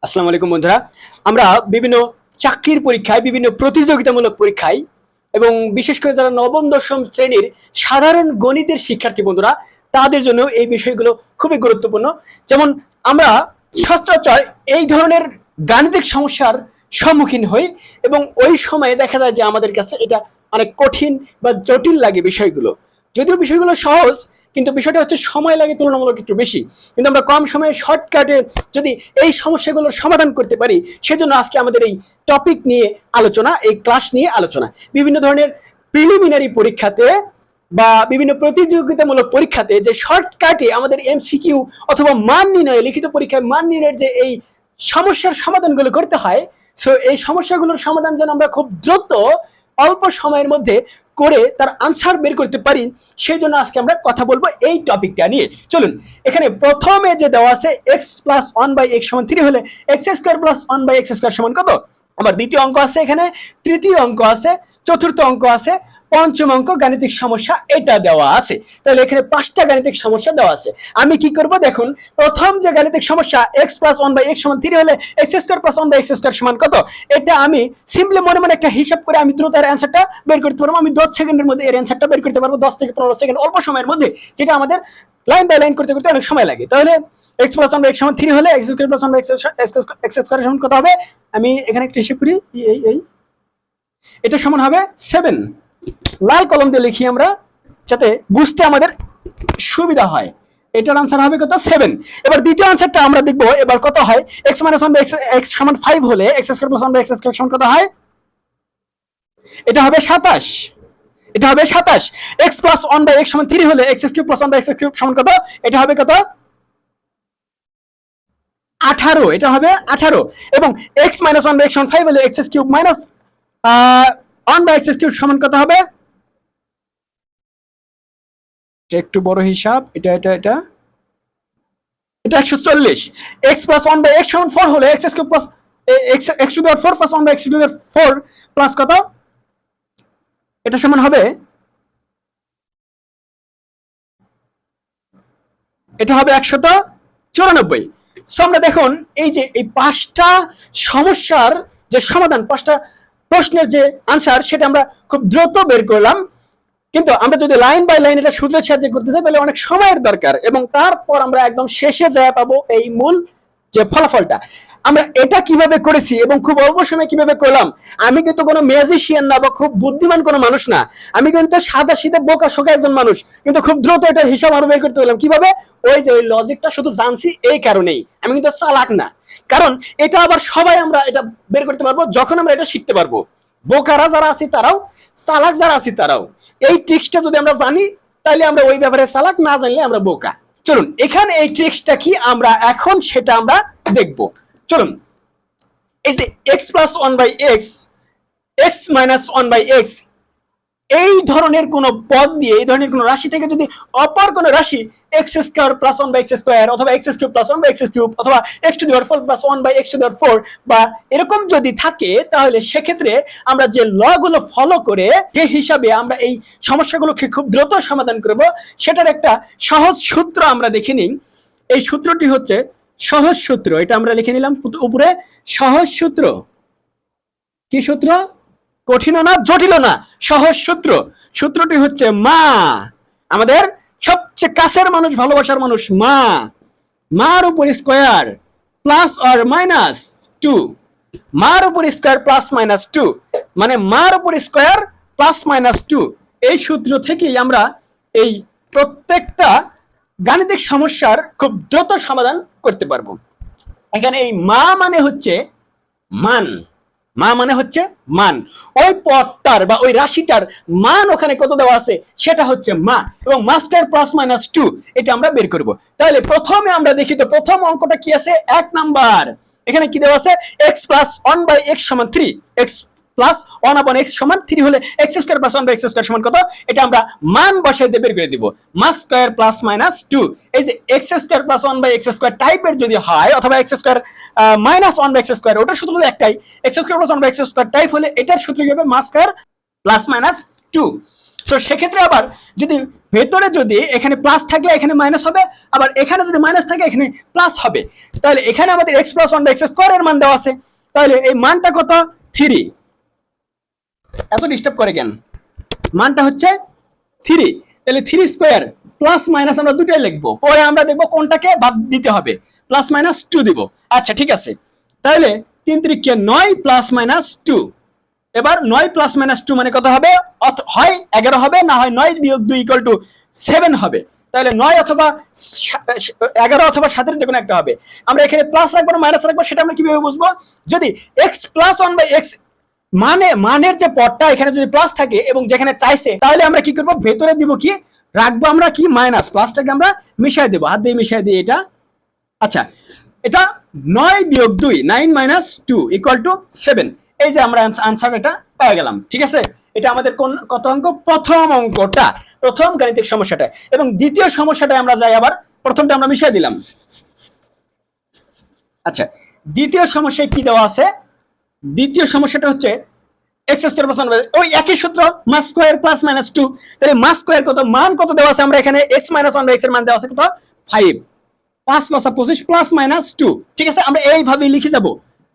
আসসালামু আলাইকুম বন্ধুরা। আমরা বিভিন্ন চাকরির পরীক্ষায়, বিভিন্ন প্রতিযোগিতামূলক পরীক্ষায় এবং বিশেষ করে যারা নবম দশম শ্রেণীর সাধারণ গণিতের শিক্ষার্থী বন্ধুরা, তাদের জন্য এই বিষয়গুলো খুবই গুরুত্বপূর্ণ। যেমন আমরা সচরাচর এই ধরনের গাণিতিক সমস্যার সম্মুখীন হই এবং ওই সময়ে দেখা যায় যে আমাদের কাছে এটা অনেক কঠিন বা জটিল লাগে বিষয়গুলো। যদিও বিষয়গুলো সহজ, কিন্তু বিষয়টা হচ্ছে সময় লাগে তুলনামূলক একটু বেশি। কিন্তু আমরা কম সময়ে শর্টকাটে যদি এই সমস্যাগুলোর সমাধান করতে পারি, সেজন্য আজকে আমাদের এই টপিক নিয়ে আলোচনা, এই ক্লাস নিয়ে আলোচনা। বিভিন্ন ধরনের প্রিলিমিনারি পরীক্ষাতে বা বিভিন্ন প্রতিযোগিতামূলক পরীক্ষাতে যে শর্টকাটে আমাদের এমসিকিউ অথবা মান নির্ণয়, লিখিত পরীক্ষায় মান নির্ণয়ের যে এই সমস্যার সমাধানগুলো করতে হয়, সো এই সমস্যাগুলোর সমাধান যেন আমরা খুব দ্রুত অল্প সময়ের মধ্যে করে তার আনসার বের করতে পারি, সেই জন্য আজকে আমরা কথা বলবো এই টপিকটা নিয়ে। চলুন, এখানে প্রথমে যে দেওয়া আছে x প্লাস 1/x সমান 3 হলে x square plus 1/x square সমান কত। আবার দ্বিতীয় অঙ্ক আছে, এখানে তৃতীয় অঙ্ক আছে, চতুর্থ অঙ্ক আছে, পঞ্চম অঙ্ক গাণিতিক সমস্যা এটা দেওয়া আছে। তাহলে এখানে 5টা গাণিতিক সমস্যা দেওয়া আছে। আমি কি করব দেখুন, প্রথম যে গাণিতিক সমস্যা x প্লাস 1/x সমান 3 হলে x square plus 1/x square সমান কত, এটা আমি সিম্পলি মনে মনে একটা হিসাব করে আমি দ্রুত এর অ্যানসারটা বের করতে পারবো। আমি 10 সেকেন্ডের মধ্যে এর অ্যানসারটা বের করতে পারবো, 10 থেকে 15 সেকেন্ড, অল্প সময়ের মধ্যে, যেটা আমাদের লাইন বাই লাইন করতে করতে অনেক সময় লাগে। তাহলে x প্লাস 1/x সমান 3 হলে x square plus 1/x square সমান কত হবে। আমি এখানে একটা হিসাব করি, এই এটা সমান হবে 7। লাল কলম দিয়ে লিখি আমরা, যাতে বুঝতে আমাদের সুবিধা হয়। এটার আনসার হবে কত, 7। এবার দ্বিতীয় আনসারটা আমরা দেখব, এবার কত হয়। x - 1/x x সমান 5 হলে x square plus 1/x square সমান কত হয়, এটা হবে 27। এটা হবে 27। x প্লাস 1/x সমান 3 হলে x cube plus 1/x cube সমান কত, এটা হবে কত, 18। এটা হবে 18। এবং x - 1/x সমান 5 হলে x cube minus 1/x cube সমান কত হবে, একটু বড় হিসাব, এটা এটা এটা এটা 140। x প্লাস 1/x সমান 4 হলে x cube plus x to the power 4 plus 1/x to the power 4 plus কত, এটা সমান হবে, এটা হবে 194। সো আমরা দেখুন, এই যে এই 5টা সমস্যার যে সমাধান, 5টা প্রশ্নের যে আনসার, সেটা আমরা খুব দ্রুত বের করলাম। কিন্তু আমরা যদি লাইন বাই লাইন এটা সূত্রের সাহায্যে করতে চাই, তাহলে অনেক সময়ের দরকার, এবং তারপর আমরা একদম শেষে যায় পাবো এই মূল যে ফলাফলটা। আমরা এটা কিভাবে করেছি এবং খুব অল্প সময় কিভাবে করলাম, আমি কিন্তু কোনো ম্যাজিশিয়ান না বা খুব বুদ্ধিমান কোনো মানুষ না, আমি কিন্তু সাদা সিধে বোকা শোকা একজন মানুষ, কিন্তু খুব দ্রুত এটার হিসাব আরো বের করতে পারলাম। কিভাবে, ওই যে ওই লজিকটা শুধু জানছি, এই কারণেই। আমি কিন্তু চালাক না, কারণ এটা আবার সবাই আমরা এটা বের করতে পারবো যখন আমরা এটা শিখতে পারবো। বোকারা যারা আছি তারাও, চালাক যারা আছি তারাও। এই ট্রিক্সটা যদি আমরা জানি, তাহলে আমরা ওই ব্যাপারে চালাক, না জানলে আমরা বোকা। চলুন, এখানে এই ট্রিক্সটা কি আমরা এখন সেটা আমরা দেখব। চলুন, এই যে x plus 1/x, x minus 1/x, এই ধরনের কোন পদ দিয়ে, এই ধরনের কোন রাশি থেকে যদি অপর কোন রাশি x square plus 1/x square অথবা x cube plus 1/x cube অথবা x to the power 4 plus 1/x to the power 4 বা এরকম যদি থাকে, তাহলে সেক্ষেত্রে আমরা যে ল গুলো ফলো করে যে হিসাবে আমরা এই সমস্যাগুলোকে খুব দ্রুত সমাধান করব, সেটার একটা সহজ সূত্র আমরা দেখে নিই। এই সূত্রটি হচ্ছে সহজ সূত্র, এটা আমরা লিখে নিলাম উপরে, সহজ সূত্র। কি সূত্র, কঠিন না জটিল না, সহজ সূত্র। সূত্রটি হচ্ছে মা, আমাদের সবচেয়ে কাছের মানুষ, ভালোবাসার মানুষ, মা, মার উপর স্কয়ার প্লাস অর মাইনাস 2, মার উপর স্কয়ার প্লাস মাইনাস 2, মানে মার উপর স্কয়ার প্লাস মাইনাস 2। এই সূত্র থেকেই আমরা এই প্রত্যেকটা গাণিতিক সমস্যার খুব দ্রুত সমাধান করতে পারবো। এখানে এই মা মানে হচ্ছে মান, মা মানে হচ্ছে মান, ওই পদটার বা ওই রাশিটার মান ওখানে কত দেওয়া আছে সেটা হচ্ছে মা, এবং মা স্কয়ার প্লাস মাইনাস 2 এটা আমরা বের করব। তাহলে প্রথমে আমরা দেখি তো প্রথম অঙ্কটা কি আছে, 1 নাম্বার। এখানে কি দেওয়া আছে, x প্লাস 1/x সমান 3, x প্লাস 1/x সমান 3 হলে x square plus 1/x square সমান কত, এটা আমরা মান বসাই দিয়ে বের করে দিব, মা স্কয়ার প্লাস মাইনাস 2। এই যে x square plus 1/x square টাইপের যদি হয়, অথবা x square minus 1/x square, ওটার সূত্র একটাই, x square plus 1/x square type হলে এটার সূত্র কি হবে, মা স্কয়ার প্লাস মাইনাস 2। সো সেক্ষেত্রে আবার যদি ভেতরে যদি এখানে প্লাস থাকলে এখানে মাইনাস হবে, আবার এখানে যদি মাইনাস থাকে এখানে প্লাস হবে। তাহলে এখানে আমাদের x প্লাস 1 এক্স স্কোয়ার এর মান দেওয়া আছে, তাহলে এই মানটা কত 3। এত ডিস্টার্ব করে কেন? মানটা হচ্ছে 3, তাহলে 3 স্কোয়ার প্লাস মাইনাস আমরা দুটোই লিখবো, পরে আমরা দেখবো কোনটাকে বাদ দিতে হবে, প্লাস মাইনাস 2 দিব। আচ্ছা ঠিক আছে, তাহলে 3 3 9 প্লাস মাইনাস 2। এবার 9 প্লাস মাইনাস 2 মানে কত হবে? হয় 11 হবে, না হয় 9 বিয়োগ 2 ইকুয়াল টু 7 হবে। তাহলে 9 অথবা 11 অথবা 7 এর যে কোনো একটা হবে। আমরা এখানে প্লাস রাখবো না মাইনাস রাখবো সেটা আমরা কিভাবে বুঝবো? যদি x প্লাস 1 বাই x মানের যে পদটা এখানে যদি প্লাস থাকে এবং যেখানে চাইছে, তাহলে আমরা কি করব? ভেতরে দিব কি রাখবো আমরা কি মাইনাস, প্লাসটাকে আমরা মিশাই দেবো, হাত দিয়ে মিশাই দিই এটা। আচ্ছা, এটা 9 বিয়োগ 2 9 মাইনাস 2 ইকুয়াল টু 7। এই যে আমরা আনসার এটা পেয়ে গেলাম। ঠিক আছে, এটা আমাদের কত অঙ্ক? প্রথম অঙ্কটা, প্রথম গাণিতিক সমস্যাটা। এবং দ্বিতীয় সমস্যাটা আমরা যাই, আবার প্রথমটা আমরা মিশিয়ে দিলাম। আচ্ছা, দ্বিতীয় সমস্যায় কি দেওয়া আছে? দ্বিতীয় সমস্যাটা হচ্ছে x স্কয়ার প্লাস 1, ওই একই সূত্র, মাস স্কয়ার প্লাস মাইনাস 2। তাহলে মাস স্কয়ার কত, মান কত দেওয়া আছে? আমরা এখানে x মাইনাস 1 বাই x এর মান দেওয়া আছে কত? 5। 5 + 25 প্লাস মাইনাস 2। ঠিক আছে, আমরা এইভাবে লিখে যাব।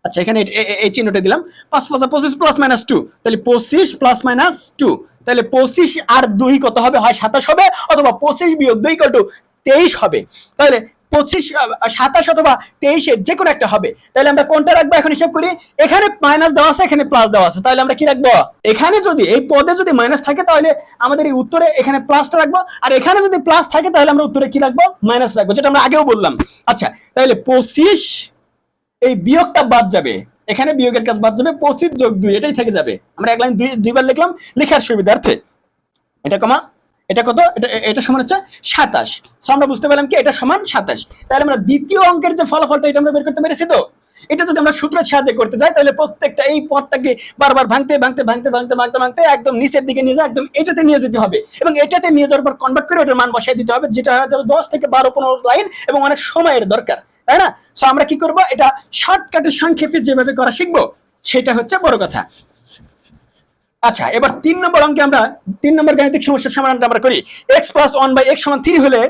আচ্ছা, এখানে এই চিহ্নটা দিলাম, 5 + 25 প্লাস মাইনাস 2, তাহলে 25 প্লাস মাইনাস 2। তাহলে 25 আর 2 কত হবে? হয় 27 হবে, অথবা 25 বিয়োগ 2 ইকুয়াল টু 23 হবে। তাহলে 25 27 অথবা 23 এর যে কোনো একটা হবে। তাহলে আমরা কোনটা রাখবো এখন হিসাব করি। এখানে মাইনাস দেওয়া আছে, এখানে প্লাস দেওয়া আছে, তাহলে আমরা কি রাখবো? এখানে যদি এই পদে যদি মাইনাস থাকে তাহলে আমাদের এই উত্তরে এখানে প্লাসটা রাখবো, আর এখানে যদি প্লাস থাকে তাহলে আমরা উত্তরে কি রাখবো? মাইনাস রাখবো, যেটা আমরা আগেও বললাম। আচ্ছা, তাহলে 25, এই বিয়োগটা বাদ যাবে, এখানে বিয়োগের কাজ বাদ যাবে, 25 যোগ 2 এটাই থেকে যাবে। আমরা এক লাইন দুইবার লিখলাম লেখার সুবিধার্থে। এটা কমা এটা কত? এটা সমান হচ্ছে 27। সো আমরা বুঝতে পারলাম কি এটা সমান 27। তাহলে আমরা দ্বিতীয় অঙ্কের যে ফলাফলটা এটা আমরা বের করতে পেরেছি। তো এটা যদি আমরা সূত্রের সাহায্যে করতে যাই তাহলে প্রত্যেকটা এই পদটাকে বারবার ভাঙতে ভাঙতে ভাঙতে ভাঙতে ভাঙতে ভাঙতে একদম নিচের দিকে নিয়ে যায়, একদম এটাতে নিয়ে যেতে হবে, এবং এটাতে নিয়ে যাওয়ার পর কনভার্ট করে ওটার মান বসাই দিতে হবে, যেটা 10 থেকে 12-15 লাইন এবং অনেক সময়ের দরকার, তাই না? সো আমরা কি করব? এটা শর্টকাটে সংক্ষেপে যেভাবে করা শিখবো সেটা হচ্ছে বড় কথা। আচ্ছা, এবার 3 নম্বর অঙ্কে আমরা 3 নম্বর গাণিতিক সমস্যার সমাধানটা আমরা করি। x প্লাস 1 বাই x সমান 3 হলে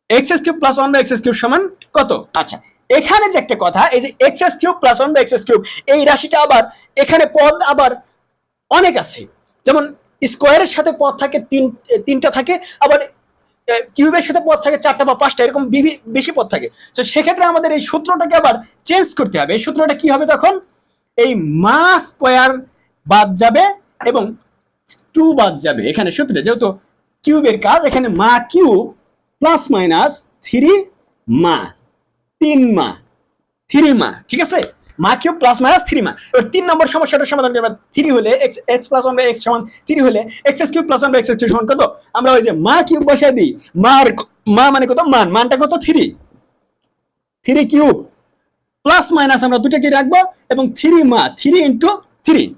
x cube plus 1 by x cube সমান কত? আচ্ছা, এখানে যে একটা কথা, এই যে x cube plus 1 by x cube, এই রাশিটা আবার এখানে পদ আবার অনেক আছে। যেমন স্কয়ারের সাথে পদ থাকে তিনটা থাকে, আবার কিউবের সাথে পদ থাকে 4টা বা 5টা, এরকম বেশি পদ থাকে। তো সেক্ষেত্রে আমাদের এই সূত্রটাকে আবার চেঞ্জ করতে হবে। এই সূত্রটা কি হবে তখন? এই মা স্কয়ার বাদ যাবে এবং 2 বাদ যাবে এখানে সূত্রে, যেহেতু কিউবের কাজ। এখানে মা কিউব প্লাস মাইনাস 3 মা, 3 মা, 3 মা। ঠিক আছে, মা কিউব প্লাস মাইনাস 3 মা। এবার 3 নম্বর সমস্যাটার সমাধান করব। 3 হলে x প্লাস 1 বাই x সমান 3 হলে x cube plus 1 by x cube সমান কত? আমরা ওই যে মা কিউব বসাই দিই। মা মানে কত? মানটা কত? 3 কিউব প্লাস মাইনাস আমরা দুটো কি রাখবো, এবং 3 মা, 3 ইনটু 3,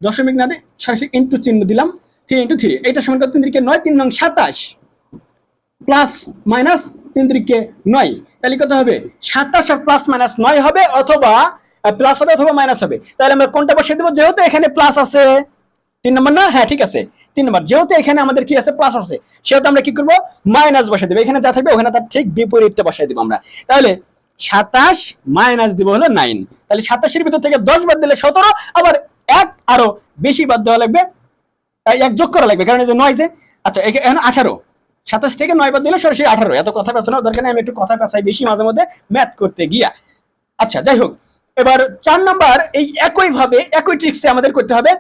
দশমিক না দিয়ে সরাসরি ইনটু চিহ্ন দিলাম, 3 ইনটু 3। এটা সমান কত? 3 3 9, 3 9 27 প্লাস মাইনাস 3 3 9, তাহলে কত হবে? 27 আর প্লাস মাইনাস 9 হবে, অথবা প্লাস হবে অথবা মাইনাস হবে। তাহলে আমরা কোনটা বসিয়ে দেব? যেহেতু এখানে প্লাস আছে, 3 নম্বর না? হ্যাঁ ঠিক আছে, 3 নম্বর। যেহেতু এখানে আমাদের কি আছে? প্লাস আছে, সেহেতু আমরা কি করব? মাইনাস বসাই দেব। এখানে যা থাকবে ওখানে তার ঠিক বিপরীতটা বসাই দেব আমরা। তাহলে 27 মাইনাস দিব হলো 9। তাহলে 27 এর ভিতর থেকে 10 বাদ দিলে 17, আবার 1 আরো বেশি বাদ দেওয়া লাগবে, 1 যোগ করা লাগবে, কারণ এই যে 9 যে। আচ্ছা, এখানে 18, 27 থেকে 9 বাদ দিলে সরাসরি 18। এত কথা পেছানোর দরকার নেই, আমি একটু কথা পেছাই বেশি মাঝে মধ্যে ম্যাথ করতে গিয়া। আচ্ছা, যাই হোক, এবার 4 নাম্বার এই একই ভাবে একই ট্রিক্সে আমাদের করতে হবে।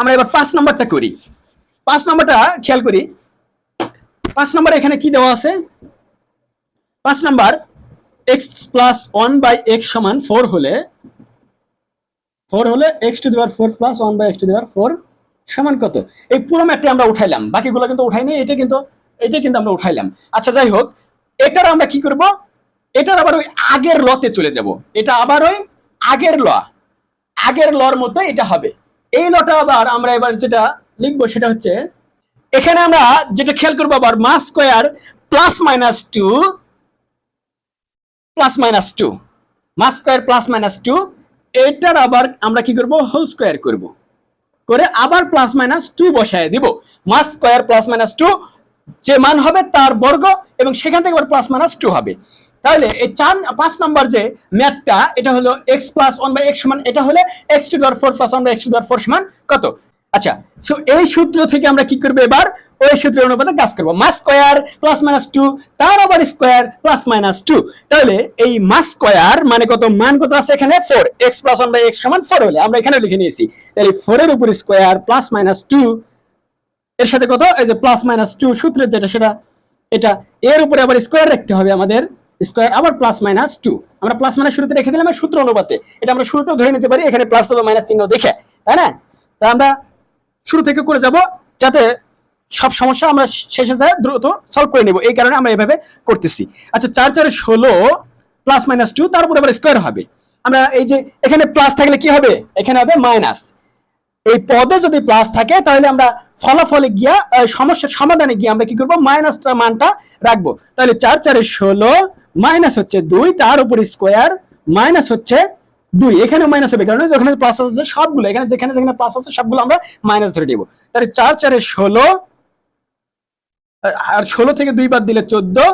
আমরা এবার 5 নাম্বারটা করি। 5 নাম্বারটা খেয়াল করি। 5 নাম্বার এখানে কি দেওয়া আছে? 5 number x plus 1 by x সমান 4 হলে x to the power 4 plus 1 by x to the power 4 সমান কত? এই পুরো ম্যাথটা আমরা উঠাইলাম, বাকিগুলো কিন্তু উঠাইনি, এটা কিন্তু আমরা উঠাইলাম। আচ্ছা, যাই হোক, এটার আমরা কি করব? এটার আবার ওই আগের লতে চলে যাব। এটা আবার ওই আগের লর মতো এটা হবে। এই লটা আবার আমরা এবার যেটা লিখবো সেটা হচ্ছে, এখানে আমরা যেটা খেয়াল করবো আবার মা স্কয়ার প্লাস মাইনাস 2 মা স্কয়ার প্লাস মাইনাস 2, এটার আবার আমরা কি করব? হোল স্কয়ার করব, করে আবার প্লাস মাইনাস 2 বসায় দিব। মা স্কয়ার প্লাস মাইনাস 2 যে মান হবে তার বর্গ, এবং সেখান থেকে আবার প্লাস মাইনাস 2 হবে। তাহলে এই 5 নাম্বার যে ম্যাথটা, এটা হলো x প্লাস 1/x সমান, এটা হলে x to the power 4 plus 1/x to the power 4 সমান কত? আচ্ছা, সো এই সূত্র থেকে আমরা কি করব, এবার ওই সূত্রের অনুপাতে কাজ করব। মাস স্কয়ার প্লাস মাইনাস 2 তার আবার স্কয়ার প্লাস মাইনাস 2। তাহলে এই মাস স্কয়ার মানে কত, মান কত আছে এখানে 4, x প্লাস 1/x সমান 4 হলে আমরা এখানে লিখে নিয়েছি। তাহলে 4 এর উপর স্কয়ার প্লাস মাইনাস 2 এর সাথে কত, এই যে প্লাস মাইনাস 2 সূত্রের যেটা সেটা, এটা এর উপরে আবার স্কয়ার রাখতে হবে আমাদের, স্কয়ার আবার প্লাস মাইনাস 2। আমরা প্লাস মাইনাস শুরুতে রেখে দিলাম সূত্র অনুপাতে, এটা আমরা শুরুতেও ধরে নিতে পারি এখানে প্লাস অথবা মাইনাস চিহ্ন দেখে, তাই না? তা আমরা শুরু থেকে করে যাব যাতে সব সমস্যা আমরা শেষে যায় দ্রুত সলভ করে নেব, এই কারণে আমরা এভাবে করতেছি। আচ্ছা, 4 4 16 প্লাস মাইনাস 2 তার উপরে আবার স্কয়ার হবে। আমরা এই যে এখানে প্লাস থাকলে কি হবে, এখানে হবে মাইনাস। এই পদে যদি প্লাস থাকে তাহলে আমরা ফলাফলে গিয়া সমস্যার সমাধানে গিয়ে আমরা কি করব, মাইনাসটা মানটা রাখবো। তাহলে 4 4 16 মাইনাস হচ্ছে 2 তার উপর স্কয়ার মাইনাস হচ্ছে 2, এখানে মাইনাস হবে কারণ যখন প্লাস আছে সবগুলো, এখানে যেখানে যেখানে প্লাস আছে সবগুলো আমরা মাইনাস ধরে নেব। তাহলে 4 4 16 আর 16 থেকে 2 বাদ দিলে 14,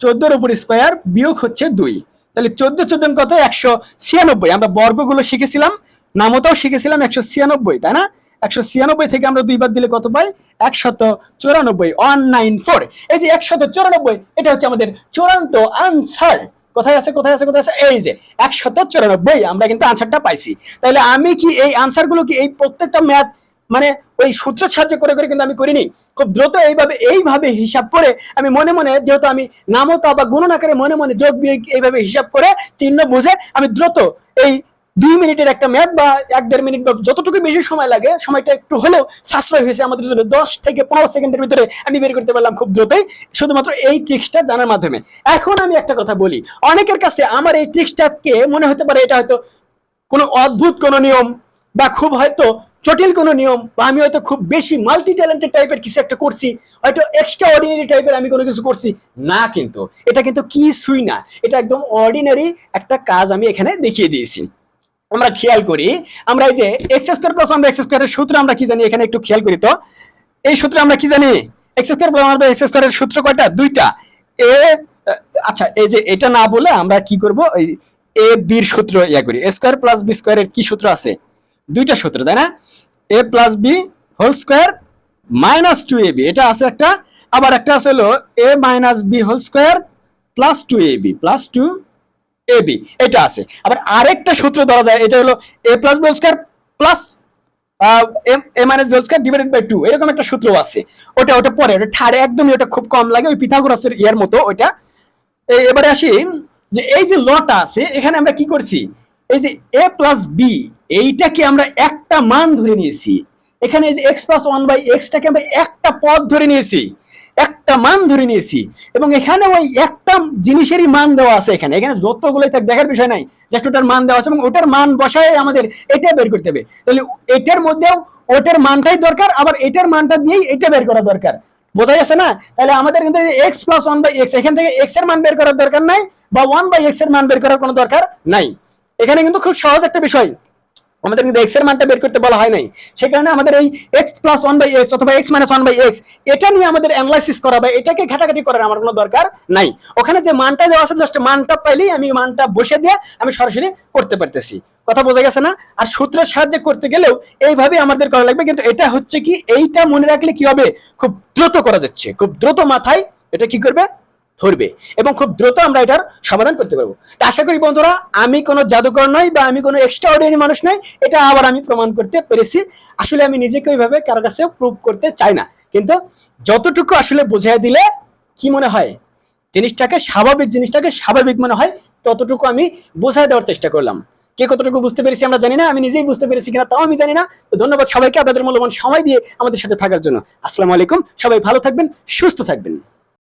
14 এর উপর স্কয়ার বিয়োগ হচ্ছে 2। তাহলে 14 14 কত, 196। আমরা বর্গগুলো শিখেছিলাম, নামতাও শিখেছিলাম 196, তাই না? 196 থেকে আমরা 2 বাদ দিলে কত পাই, 194, 194। এই যে 194, এটা হচ্ছে আমাদের চূড়ান্ত আনসার। কোথায় আছে, কোথায় আছে, কোথায় আছে, এই যে 194, আমরা কিন্তু আনসারটা পাইছি। তাহলে আমি কি এই আনসারগুলো কি এই প্রত্যেকটা ম্যাথ মানে ওই সূত্রের সাহায্য করে করে কিন্তু আমি করিনি, খুব দ্রুত এইভাবে হিসাব করে আমি মনে মনে, যেহেতু আমি নামতা বা গুণন আকারে মনে মনে যোগ বিয়োগ এইভাবে হিসাব করে চিহ্ন বুঝে আমি দ্রুত এই 2 মিনিটের একটা ম্যাথ বা 1-1.5 মিনিট বা যতটুকু বেশি সময় লাগে, সময়টা একটু হলেও সাশ্রয় হয়েছে আমাদের জন্য, 10 থেকে 15 সেকেন্ডের ভিতরে আমি বের করতে পারলাম খুব দ্রুতই, শুধুমাত্র এই ট্রিক্সটা জানার মাধ্যমে। এখন আমি একটা কথা বলি, অনেকের কাছে আমার এই ট্রিক্সটাকে মনে হতে পারে এটা হয়তো কোনো অদ্ভুত কোনো নিয়ম বা খুব হয়তো জটিল কোনো নিয়ম, বা আমি হয়তো খুব বেশি মাল্টি ট্যালেন্টেড টাইপের কিছু একটা করছি, হয়তো এক্সট্রা অর্ডিনারি টাইপের আমি কোনো কিছু করছি না, কিন্তু এটা কিন্তু কিছুই না, এটা একদম অর্ডিনারি একটা কাজ আমি এখানে দেখিয়ে দিয়েছি। আমরা খেয়াল করি, আমরা এই যে এক্স স্কয়ার প্লাস আমরা এক্স স্কয়ারের সূত্র আমরা কি জানি, এখানে একটু খেয়াল করি তো, এই সূত্রে আমরা কি জানি, এক্স স্কয়ার প্লাস আমরা এক্স স্কয়ারের সূত্র কয়টা, 2টা। এ আচ্ছা, এই যে এটা না বলে আমরা কি করব, এই এ বির সূত্র ইয়া করি, এ স্কয়ার প্লাস বি স্কয়ারের কি সূত্র আছে, 2টা সূত্র, তাই না? A plus B whole square minus 2ab, এটা আছে একটা, আবার একটা আছে হলো a minus B whole square plus 2ab plus 2ab, এটা আছে। আবার আরেকটা সূত্র ধরা যায়, এটা হলো a plus B whole square plus A minus B whole square divided by 2, এরকম একটা সূত্র আছে। ওটা পরে, ওটা ঠাড়ে একদমই, ওটা খুব কম লাগে, ওই পিথাগোরাসের ইয়ার মতো ওইটা। এবারে আসি যে এই যে লটা আছে, এখানে আমরা কি করছি, এই যে a প্লাস বি এইটাকে আমরা একটা মান ধরে নিয়েছি, এখানে এই যে x প্লাস 1/x টাকে আমরা একটা পদ ধরে নিয়েছি, একটা মান ধরে নিয়েছি, এবং এখানে ওই একটা জিনিসেরই মান দেওয়া আছে, এখানে এখানে যতগুলোই থাক দেখার বিষয় নাই, জাস্ট ওটার মান দেওয়া আছে এবং ওটার মান বসায় আমাদের এটা বের করতে হবে। তাহলে এটার মধ্যেও ওটার মানটাই দরকার, আবার এটার মানটা দিয়েই এটা বের করা দরকার, বোঝা গেছে না? তাহলে আমাদের কিন্তু x প্লাস 1/x, এখান থেকে x এর মান বের করার দরকার নাই, বা 1/x এর মান বের করার কোনো দরকার নাই। এখানে কিন্তু খুব সহজ একটা বিষয়, আমাদের কিন্তু x এর মানটা বের করতে বলা হয় নাই, সেই কারণে আমাদের এই x প্লাস 1/x অথবা x মাইনাস 1/x এটা নিয়ে আমাদের অ্যানালাইসিস করা বা এটাকে ঘাটাঘাটি করার আমার কোনো দরকার নাই। ওখানে যে মানটা দেওয়া আছে, জাস্ট মানটা পাইলেই আমি মানটা বসে দিয়ে আমি সরাসরি করতে পারতেছি, কথা বোঝা গেছে না? আর সূত্রের সাহায্যে করতে গেলেও এইভাবে আমাদের করা লাগবে, কিন্তু এটা হচ্ছে কি, এইটা মনে রাখলে কি হবে, খুব দ্রুত করা যাচ্ছে, খুব দ্রুত মাথায় এটা কি করবে, ধরবে, এবং খুব দ্রুত আমরা এটার সমাধান করতে পারবো। তা আশা করি বন্ধুরা, আমি কোনো জাদুকর নই বা আমি কোনো এক্সট্রা অর্ডিনারি মানুষ নই, এটা আবার আমি প্রমাণ করতে পেরেছি। আসলে আমি নিজেকে ওইভাবে কারো কাছেও প্রুভ করতে চাই না, কিন্তু যতটুকু আসলে বোঝাই দিলে কি মনে হয়, জিনিসটাকে স্বাভাবিক মনে হয়, ততটুকু আমি বোঝাই দেওয়ার চেষ্টা করলাম। কে কতটুকু বুঝতে পেরেছি আমরা জানি না, আমি নিজেই বুঝতে পেরেছি কিনা তাও আমি জানি না। তো ধন্যবাদ সবাইকে আপনাদের মূল্যবান সময় দিয়ে আমাদের সাথে থাকার জন্য। আসসালামু আলাইকুম, সবাই ভালো থাকবেন, সুস্থ থাকবেন।